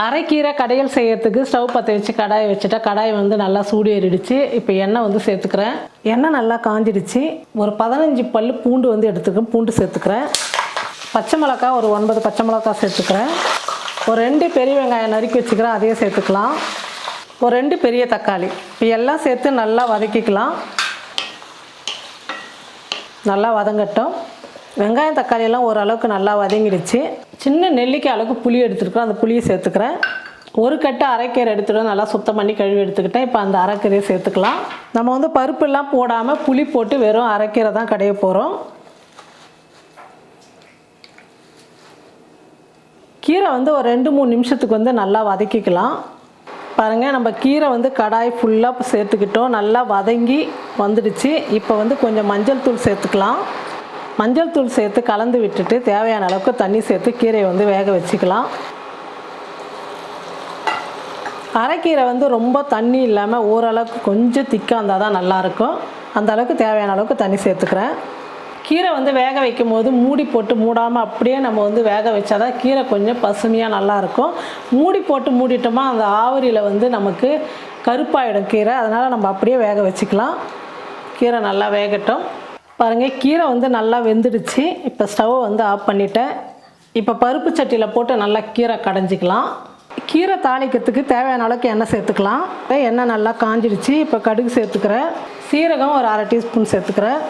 அரைக்கீரை கடையல் செய்யறதுக்கு ஸ்டவ் பற்ற வச்சு கடாயை வச்சுட்டா கடாய் வந்து நல்லா சூடு ஏறிடுச்சு. இப்போ எண்ணெய் வந்து சேர்த்துக்கிறேன். எண்ணெய் நல்லா காஞ்சிடுச்சு. ஒரு 15 பல் பூண்டு வந்து எடுத்துக்கிறேன். பூண்டு சேர்த்துக்கிறேன். பச்சை மிளகாய் ஒரு 9 பச்சை மிளகாய் சேர்த்துக்கிறேன். ஒரு 2 பெரிய வெங்காயம் நறுக்கி வச்சுக்கிறேன், அதையே சேர்த்துக்கலாம். ஒரு 2 பெரிய தக்காளி. இப்போ எல்லாம் சேர்த்து நல்லா வதக்கிக்கலாம். நல்லா வதங்கட்டும். வெங்காயம் தக்காளியெல்லாம் ஓரளவுக்கு நல்லா வதங்கிடுச்சு. சின்ன நெல்லிக்காய் அளவுக்கு புளி எடுத்துருக்கோம், அந்த புளியை சேர்த்துக்கிறேன். ஒரு கட்டு அரைக்கீரை எடுத்துகிட்டு நல்லா சுத்தம் பண்ணி கழுவி எடுத்துக்கிட்டேன். இப்போ அந்த அரைக்கீரையை சேர்த்துக்கலாம். நம்ம வந்து பருப்பெல்லாம் போடாமல் புளி போட்டு வெறும் அரைக்கீரை தான் கடைய போகிறோம். கீரை வந்து ஒரு 2-3 நிமிஷத்துக்கு வந்து நல்லா வதக்கிக்கலாம். பாருங்கள், நம்ம கீரை வந்து கடாய் ஃபுல்லாக சேர்த்துக்கிட்டோம். நல்லா வதங்கி வந்துடுச்சு. இப்போ வந்து கொஞ்சம் மஞ்சள் தூள் சேர்த்துக்கலாம். மஞ்சள் தூள் சேர்த்து கலந்து விட்டுட்டு தேவையான அளவுக்கு தண்ணி சேர்த்து கீரையை வந்து வேக வச்சுக்கலாம். அரைக்கீரை வந்து ரொம்ப தண்ணி இல்லாமல் ஓரளவுக்கு கொஞ்சம் திக்காக இருந்தால் தான் நல்லாயிருக்கும். அந்த அளவுக்கு தேவையான அளவுக்கு தண்ணி சேர்த்துக்கிறேன். கீரை வந்து வேக வைக்கும் போது மூடி போட்டு மூடாமல் அப்படியே நம்ம வந்து வேக வச்சா தான் கீரை கொஞ்சம் பசுமையாக நல்லாயிருக்கும். மூடி போட்டு மூடிட்டோமா அந்த ஆவரியில் வந்து நமக்கு கருப்பாயிடும் கீரை. அதனால் நம்ம அப்படியே வேக வச்சுக்கலாம். கீரை நல்லா வேகட்டும். பாருங்கள், கீரை வந்து நல்லா வெந்துடுச்சு. இப்போ ஸ்டவ்வை வந்து ஆஃப் பண்ணிவிட்டேன். இப்போ பருப்பு சட்டியில் போட்டு நல்லா கீரை கடைஞ்சிக்கலாம். கீரை தாளிக்கிறதுக்கு தேவையான அளவுக்கு எண்ணெய் சேர்த்துக்கலாம். எண்ணெய் நல்லா காஞ்சிடுச்சு. இப்போ கடுகு சேர்த்துக்கிறேன். சீரகம் ஒரு 1/2 டீஸ்பூன் சேர்த்துக்கிறேன்.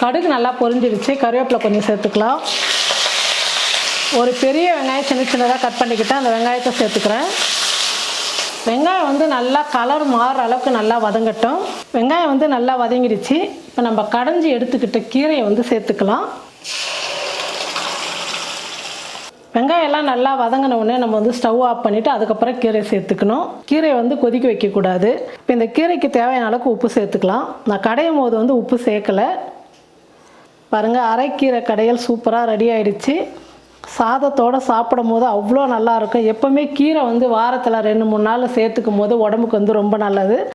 கடுகு நல்லா பொரிஞ்சிடுச்சு. கருவேப்பிலை கொஞ்சம் சேர்த்துக்கலாம். ஒரு பெரிய வெங்காயம் சின்ன சின்னதாக கட் பண்ணிக்கிட்டேன், அந்த வெங்காயத்தை சேர்த்துக்கிறேன். வெங்காயம் வந்து நல்லா கலர் மாறுற அளவுக்கு நல்லா வதங்கட்டும். வெங்காயம் வந்து நல்லா வதங்கிடுச்சு. இப்போ நம்ம கடைஞ்சி எடுத்துக்கிட்ட கீரையை வந்து சேர்த்துக்கலாம். வெங்காயம் எல்லாம் நல்லா வதங்கின உடனே நம்ம வந்து ஸ்டவ் ஆஃப் பண்ணிவிட்டு அதுக்கப்புறம் கீரையை சேர்த்துக்கணும். கீரையை வந்து கொதிக்க வைக்கக்கூடாது. இப்போ இந்த கீரைக்கு தேவையான அளவுக்கு உப்பு சேர்த்துக்கலாம். நான் கடையும் போது வந்து உப்பு சேர்க்கலை. பாருங்கள், அரைக்கீரை கடையல் சூப்பராக ரெடி ஆகிடுச்சு. சாதத்தோடு சாப்பிடும் போது அவ்வளோ நல்லாயிருக்கும். எப்போவுமே கீரை வந்து வாரத்தில் 2-3 நாள் சேர்த்துக்கும் போது உடம்புக்கு வந்து ரொம்ப நல்லது.